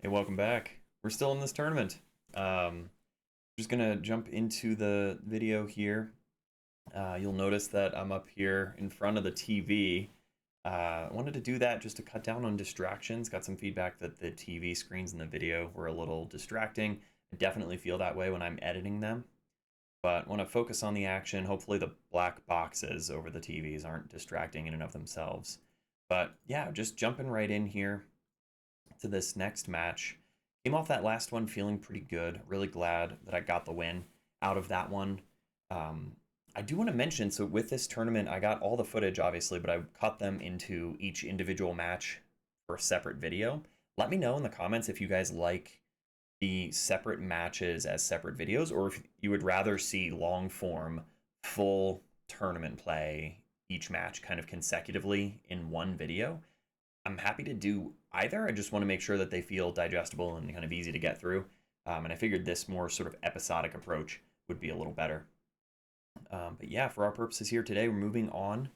Hey, welcome back. We're still in this tournament. Just gonna jump into the video here. You'll notice that I'm up here in front of the TV. I wanted to do that just to cut down on distractions. Got some feedback that the TV screens in the video were a little distracting. I definitely feel that way when I'm editing them, but want to focus on the action. Hopefully the black boxes over the TVs aren't distracting in and of themselves. But yeah, just jumping right in here to this next match. Came off that last one feeling pretty good. Really glad that I got the win out of that one. Um, I do want to mention, so with this tournament, I got all the footage, obviously, but I cut them into each individual match for a separate video. Let me know in the comments if you guys like the separate matches as separate videos, or if you would rather see long form, full tournament play each match kind of consecutively in one video. I'm happy to do either. I just want to make sure that they feel digestible and kind of easy to get through. And I figured this more sort of episodic approach would be a little better. But yeah, for our purposes here today, we're moving on.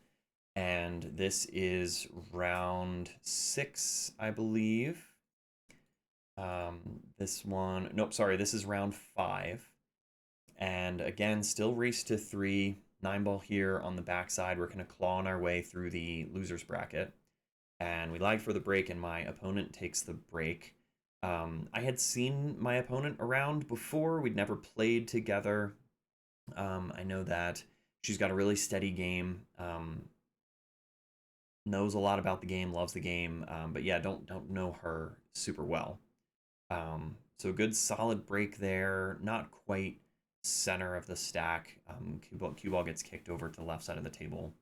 And this is round 6, I believe. This one, nope, sorry, this is round 5. And again, still race to 3. 9 ball here on the backside. We're kind of clawing our way through the loser's bracket. And we lag for the break, and my opponent takes the break. I had seen my opponent around before. We'd never played together. I know that she's got a really steady game. Knows a lot about the game, loves the game. But yeah, don't know her super well. So good solid break there. Not quite center of the stack. Cue ball gets kicked over to the left side of the table.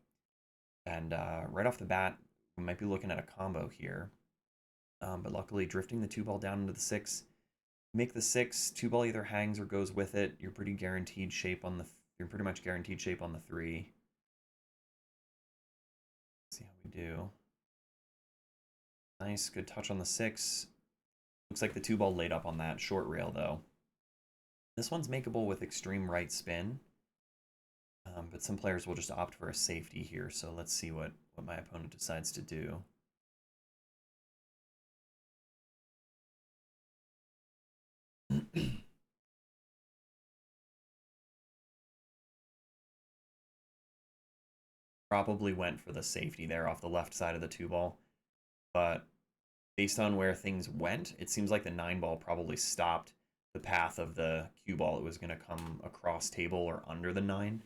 And right off the bat, we might be looking at a combo here. But luckily, drifting the 2 ball down into the 6. Make the 6, 2 ball either hangs or goes with it. You're pretty guaranteed shape on the. You're pretty much guaranteed shape on the 3. Let's see how we do. Nice, good touch on the 6. Looks like the 2 ball laid up on that short rail though. This one's makeable with extreme right spin, but some players will just opt for a safety here. So let's see what my opponent decides to do. Probably went for the safety there off the left side of the 2 ball, but based on where things went, it seems like the 9 ball probably stopped the path of the cue ball. It was going to come across table or under the 9.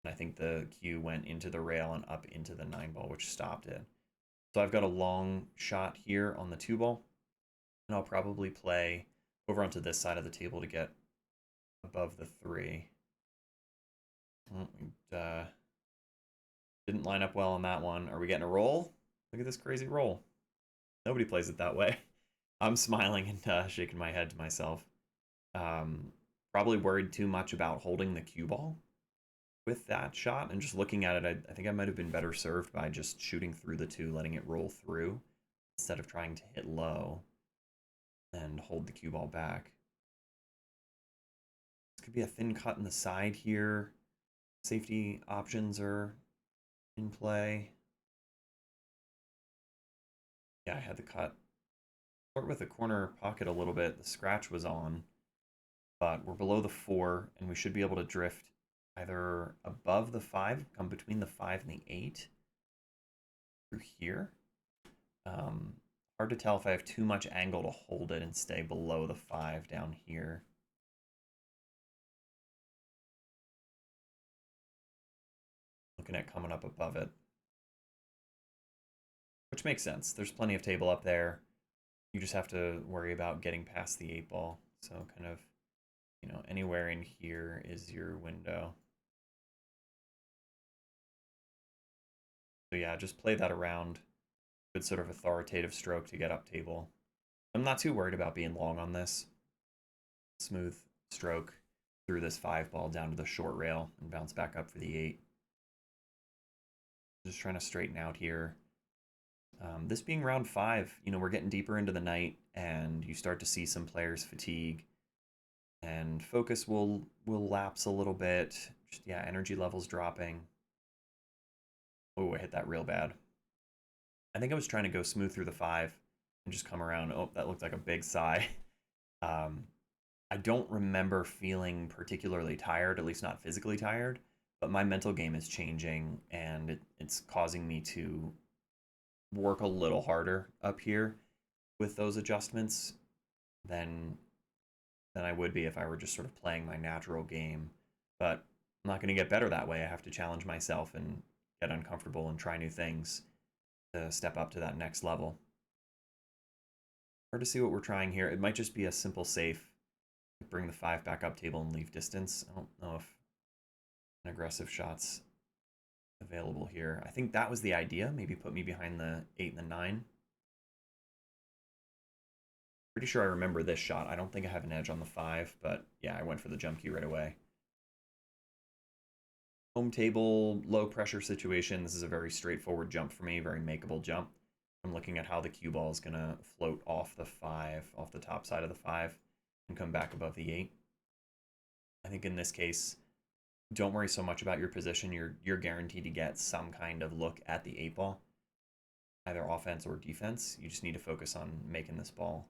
And I think the cue went into the rail and up into the 9 ball, which stopped it. So I've got a long shot here on the 2 ball, and I'll probably play over onto this side of the table to get above the 3. Didn't line up well on that one. Are we getting a roll? Look at this crazy roll. Nobody plays it that way. I'm smiling and shaking my head to myself. Probably worried too much about holding the cue ball with that shot, and just looking at it, I think I might have been better served by just shooting through the 2, letting it roll through, instead of trying to hit low and hold the cue ball back. This could be a thin cut in the side here. Safety options are in play. Yeah, I had the cut. Start with the corner pocket a little bit. The scratch was on, but we're below the 4, and we should be able to drift either above the 5, come between the 5 and the 8 through here. Hard to tell if I have too much angle to hold it and stay below the 5 down here. Looking at coming up above it, which makes sense. There's plenty of table up there. You just have to worry about getting past the 8 ball. So kind of, anywhere in here is your window. So yeah, just play that around. Good sort of authoritative stroke to get up table. I'm not too worried about being long on this. Smooth stroke through this 5 ball down to the short rail and bounce back up for the 8. Just trying to straighten out here. This being round 5, we're getting deeper into the night, and you start to see some players fatigue, and focus will lapse a little bit. Just, yeah, energy levels dropping. Oh, I hit that real bad. I think I was trying to go smooth through the 5, and just come around. Oh, that looked like a big sigh. Um, I don't remember feeling particularly tired, at least not physically tired, but my mental game is changing and it's causing me to work a little harder up here with those adjustments than I would be if I were just sort of playing my natural game. But I'm not going to get better that way. I have to challenge myself and get uncomfortable and try new things to step up to that next level. Hard to see what we're trying here. It might just be a simple safe. Bring the 5 back up table and leave distance. I don't know if an aggressive shot's available here. I think that was the idea. Maybe put me behind the 8 and the 9. Pretty sure I remember this shot. I don't think I have an edge on the 5, but yeah, I went for the jump cue right away. Home table, low pressure situation. This is a very straightforward jump for me, very makeable jump. I'm looking at how the cue ball is going to float off the 5, off the top side of the 5, and come back above the 8. I think in this case, don't worry so much about your position. You're guaranteed to get some kind of look at the 8 ball, either offense or defense. You just need to focus on making this ball.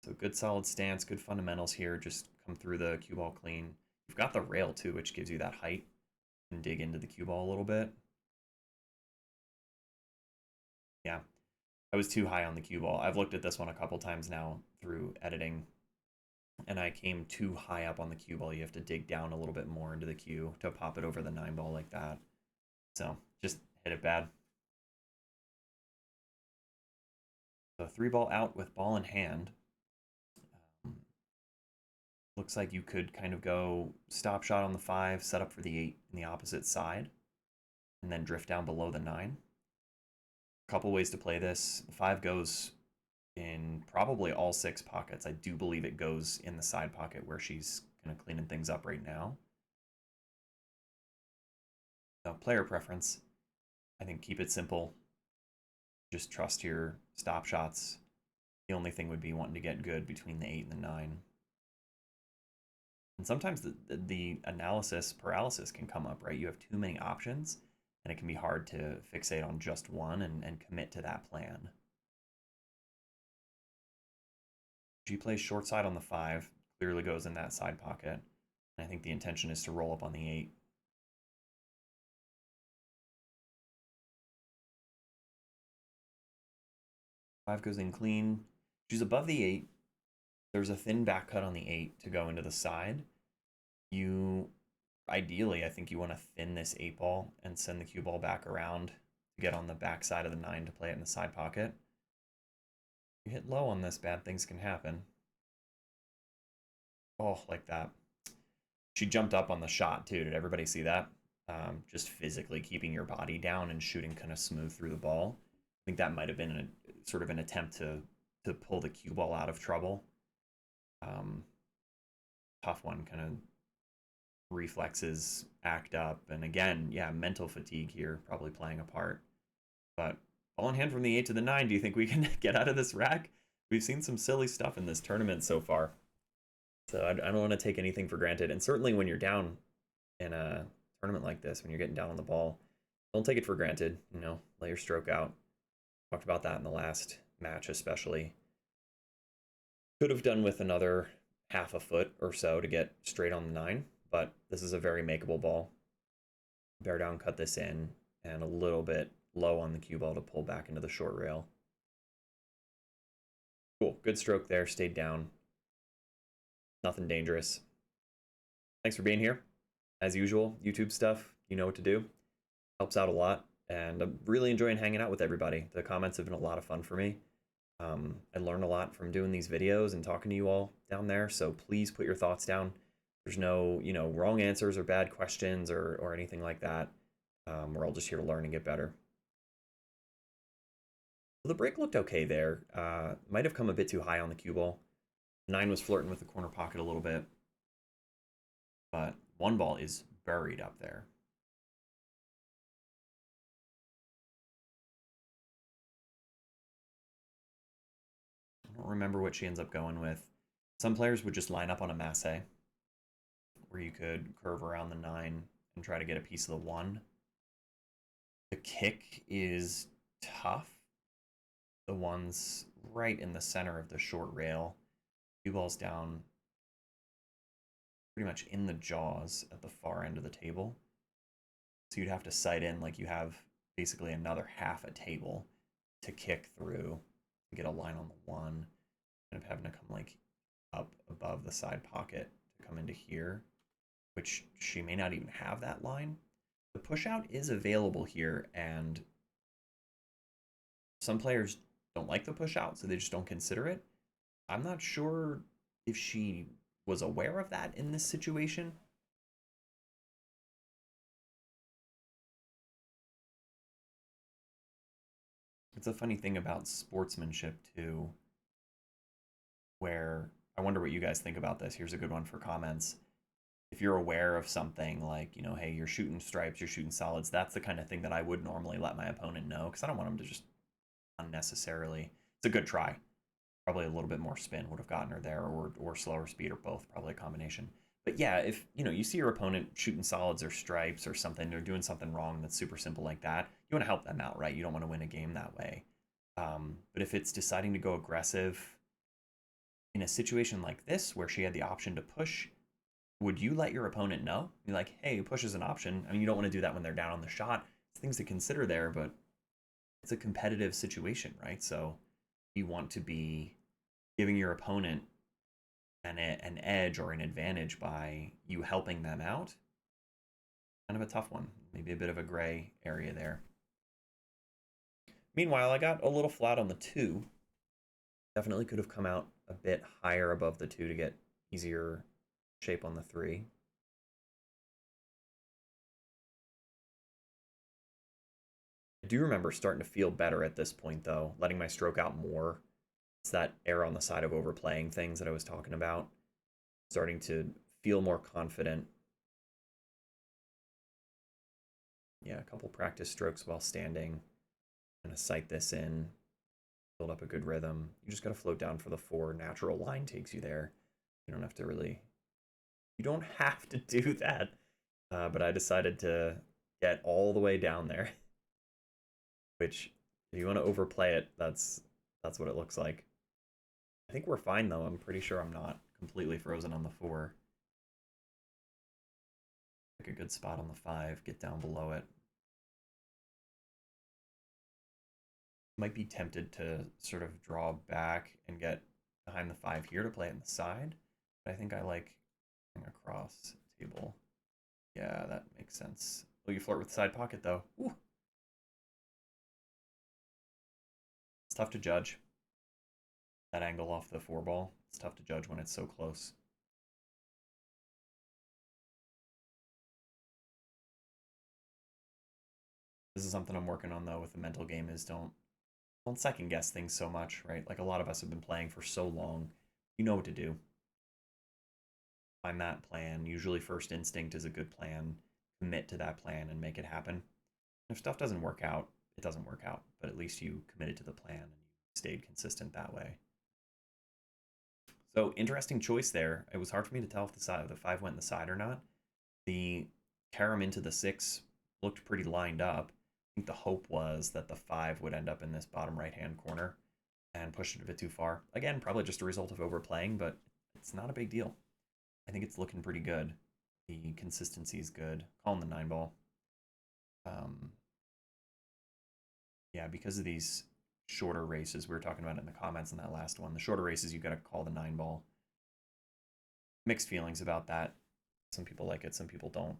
So good solid stance, good fundamentals here. Just come through the cue ball clean. You've got the rail too, which gives you that height and dig into the cue ball a little bit. Yeah, I was too high on the cue ball. I've looked at this one a couple times now through editing, and I came too high up on the cue ball. You have to dig down a little bit more into the cue to pop it over the 9 ball like that. So just hit it bad. So 3 ball out with ball in hand. Looks like you could kind of go stop shot on the 5, set up for the 8 in the opposite side, and then drift down below the 9. A couple ways to play this. The 5 goes in probably all 6 pockets. I do believe it goes in the side pocket where she's kind of cleaning things up right now. So player preference. I think keep it simple. Just trust your stop shots. The only thing would be wanting to get good between the 8 and the 9. And sometimes the analysis paralysis can come up, right? You have too many options, and it can be hard to fixate on just one and commit to that plan. She plays short side on the 5, clearly goes in that side pocket. And I think the intention is to roll up on the 8. Five goes in clean. She's above the 8. There's a thin back cut on the 8 to go into the side. You ideally, I think you want to thin this 8 ball and send the cue ball back around to get on the back side of the 9 to play it in the side pocket. You hit low on this, bad things can happen. Oh, like that. She jumped up on the shot too. Did everybody see that? Just physically keeping your body down and shooting kind of smooth through the ball. I think that might have been sort of an attempt to pull the cue ball out of trouble. Tough one, kind of reflexes act up, and again, yeah, mental fatigue here probably playing a part. But ball in hand from the 8 to the 9. Do you think we can get out of this rack? We've seen some silly stuff in this tournament so far, so I don't want to take anything for granted. And certainly when you're down in a tournament like this, when you're getting down on the ball, don't take it for granted. You know, let your stroke out. Talked about that in the last match, especially. Could have done with another half a foot or so to get straight on the 9, but this is a very makeable ball. Bear down, cut this in, and a little bit low on the cue ball to pull back into the short rail. Cool, good stroke there, stayed down. Nothing dangerous. Thanks for being here. As usual, YouTube stuff, you know what to do. Helps out a lot, and I'm really enjoying hanging out with everybody. The comments have been a lot of fun for me. I learned a lot from doing these videos and talking to you all down there, so please put your thoughts down. There's no, wrong answers or bad questions or anything like that. We're all just here to learn and get better. So the break looked okay there. Might have come a bit too high on the cue ball. 9 was flirting with the corner pocket a little bit, but 1 ball is buried up there. I don't remember what she ends up going with. Some players would just line up on a masse, where you could curve around the 9 and try to get a piece of the 1. The kick is tough. The 1's right in the center of the short rail. Cue ball's down pretty much in the jaws at the far end of the table. So you'd have to sight in like you have basically another half a table to kick through and get a line on the one. Kind of having to come like up above the side pocket to come into here, which she may not even have that line. The push out is available here, and some players don't like the push out, so they just don't consider it. I'm not sure if she was aware of that in this situation. It's a funny thing about sportsmanship, too, where I wonder what you guys think about this. Here's a good one for comments. If you're aware of something like, hey, you're shooting stripes, you're shooting solids, that's the kind of thing that I would normally let my opponent know because I don't want them to just unnecessarily. It's a good try. Probably a little bit more spin would have gotten her there, or slower speed, or both, probably a combination. But yeah, if you see your opponent shooting solids or stripes or something, they're doing something wrong that's super simple like that, you want to help them out, right? You don't want to win a game that way. But if it's deciding to go aggressive in a situation like this where she had the option to push, would you let your opponent know? Be like, hey, push is an option. I mean, you don't want to do that when they're down on the shot. It's things to consider there, but it's a competitive situation, right? So you want to be giving your opponent an edge or an advantage by you helping them out. Kind of a tough one. Maybe a bit of a gray area there. Meanwhile, I got a little flat on the 2. Definitely could have come out a bit higher above the 2 to get easier shape on the 3. I do remember starting to feel better at this point, though, letting my stroke out more. It's that error on the side of overplaying things that I was talking about. Starting to feel more confident. Yeah, a couple practice strokes while standing. Gonna sight this in, build up a good rhythm. You just gotta float down for the 4. Natural line takes you there. You don't have to really. You don't have to do that. But I decided to get all the way down there. Which, if you want to overplay it, that's what it looks like. I think we're fine though. I'm pretty sure I'm not completely frozen on the 4. Pick a good spot on the 5. Get down below it. Might be tempted to sort of draw back and get behind the 5 here to play it in the side. But I think I like going across the table. Yeah, that makes sense. Oh, you flirt with the side pocket though. Ooh. It's tough to judge. That angle off the 4 ball. It's tough to judge when it's so close. This is something I'm working on though with the mental game is don't second guess things so much, right? Like a lot of us have been playing for so long. You know what to do. Find that plan. Usually first instinct is a good plan. Commit to that plan and make it happen. If stuff doesn't work out, it doesn't work out. But at least you committed to the plan and you stayed consistent that way. So interesting choice there. It was hard for me to tell if the 5 went in the side or not. The carom into the 6 looked pretty lined up. I think the hope was that the 5 would end up in this bottom right-hand corner and pushed it a bit too far. Again, probably just a result of overplaying, but it's not a big deal. I think it's looking pretty good. The consistency is good. Calling the 9 ball. Yeah, because of these shorter races we were talking about in the comments in that last one, the shorter races you got to call the 9 ball. Mixed feelings about that. Some people like it, some people don't.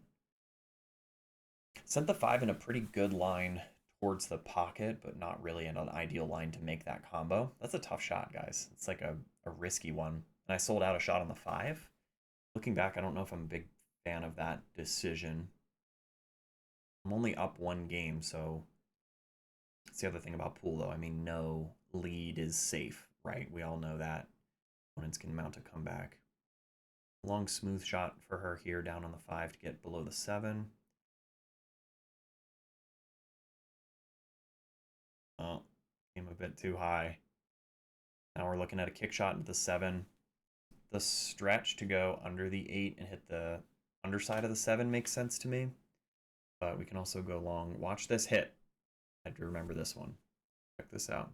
Sent the 5 in a pretty good line towards the pocket, but not really in an ideal line to make that combo. That's a tough shot, guys. It's like a risky one. And I sold out a shot on the 5. Looking back, I don't know if I'm a big fan of that decision. I'm only up 1 game, so that's the other thing about pool, though. I mean, no lead is safe, right? We all know that. Opponents can mount a comeback. Long, smooth shot for her here down on the 5 to get below the 7. Oh, came a bit too high. Now we're looking at a kick shot into the 7. The stretch to go under the 8 and hit the underside of the 7 makes sense to me. But we can also go long. Watch this hit. I have to remember this one. Check this out.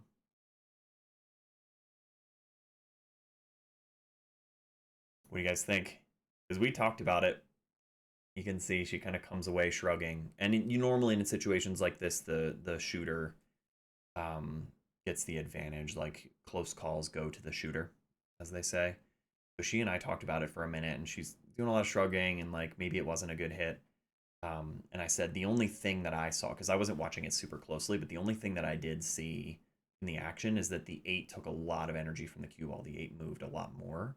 What do you guys think? Because we talked about it. You can see she kind of comes away shrugging. And you normally in situations like this, the shooter um, gets the advantage. Like close calls go to the shooter, as they say. So she and I talked about it for a minute, and she's doing a lot of shrugging, and like maybe it wasn't a good hit. And I said the only thing that I saw, because I wasn't watching it super closely, but the only thing that I did see in the action is that the 8 took a lot of energy from the cue ball. The 8 moved a lot more.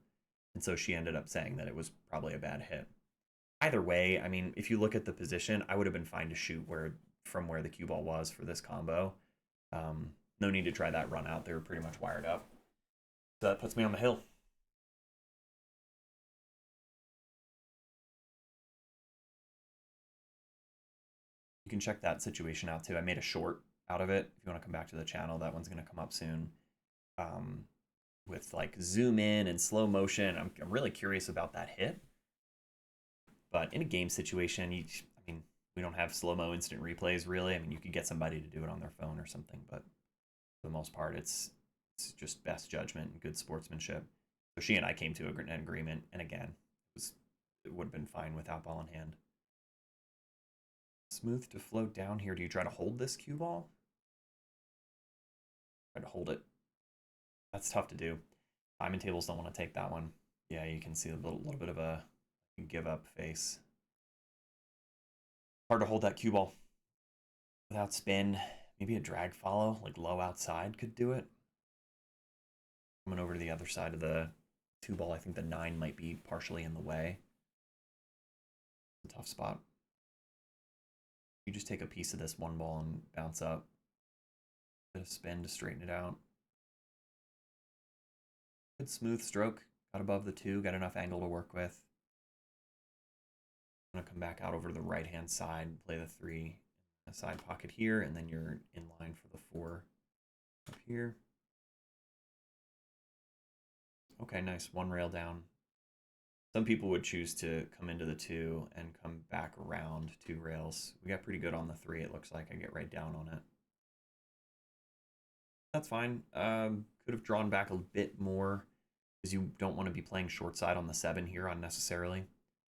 And so she ended up saying that it was probably a bad hit. Either way, I mean, if you look at the position, I would have been fine to shoot from where the cue ball was for this combo. No need to try that run out. They were pretty much wired up. So that puts me on the hill. You can check that situation out too. I made a short out of it. If you want to come back to the channel, that one's going to come up soon. With like zoom in and slow motion. I'm really curious about that hit. But in a game situation, I mean, we don't have slow-mo instant replays really. I mean, you could get somebody to do it on their phone or something, but for the most part, it's just best judgment and good sportsmanship. So she and I came to an agreement, and again, it would have been fine without ball in hand. Smooth to float down here. Do you try to hold this cue ball? Try to hold it. That's tough to do. Diamond tables don't want to take that one. Yeah, you can see a little bit of a give up face. Hard to hold that cue ball without spin. Maybe a drag follow, like low outside, could do it. Coming over to the other side of the 2 ball, I think the 9 might be partially in the way. It's a tough spot. You just take a piece of this 1 ball and bounce up. Bit of spin to straighten it out. Good smooth stroke. Got above the 2, got enough angle to work with. I'm going to come back out over to the right-hand side, play the 3 in the side pocket here, and then you're in line for the 4 up here. Okay, nice. 1 rail down. Some people would choose to come into the 2 and come back around 2 rails. We got pretty good on the 3, it looks like. I get right down on it. That's fine. Could have drawn back a bit more because you don't want to be playing short side on the 7 here unnecessarily.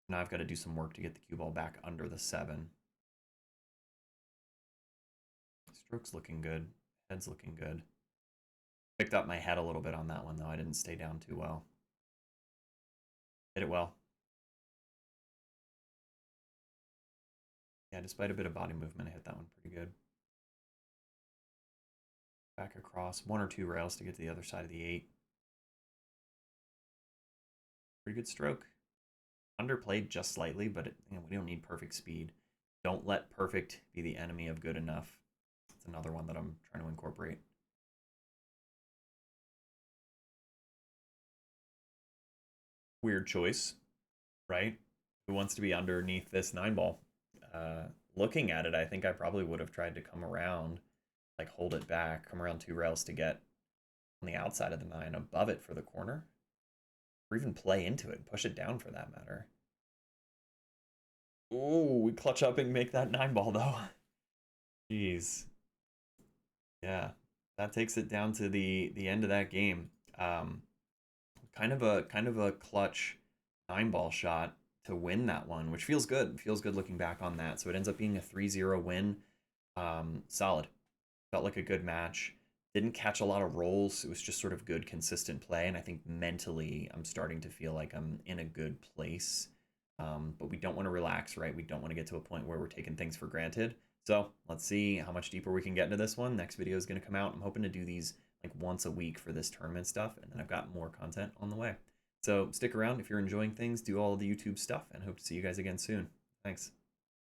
Now I've got to do some work to get the cue ball back under the 7. Stroke's looking good. Head's looking good. Picked up my head a little bit on that one, though. I didn't stay down too well. Hit it well. Yeah, despite a bit of body movement, I hit that one pretty good. Back across 1 or 2 rails to get to the other side of the 8. Pretty good stroke. Underplayed just slightly, but we don't need perfect speed. Don't let perfect be the enemy of good enough. It's another one that I'm trying to incorporate. Weird choice, right? Who wants to be underneath this 9 ball? Looking at it, I think I probably would have tried to come around, like hold it back, come around 2 rails to get on the outside of the 9 above it for the corner. Or even play into it and push it down for that matter. Oh, we clutch up and make that 9 ball though. Jeez. Yeah, that takes it down to the end of that game. Kind of a clutch 9 ball shot to win that one, which feels good. Feels good looking back on that. So it ends up being a 3-0 win. Solid. Felt like a good match. Didn't catch a lot of rolls. It was just sort of good, consistent play. And I think mentally, I'm starting to feel like I'm in a good place. But we don't want to relax, right? We don't want to get to a point where we're taking things for granted. So let's see how much deeper we can get into this one. Next video is going to come out. I'm hoping to do these like once a week for this tournament stuff. And then I've got more content on the way. So stick around if you're enjoying things. Do all the YouTube stuff and hope to see you guys again soon. Thanks.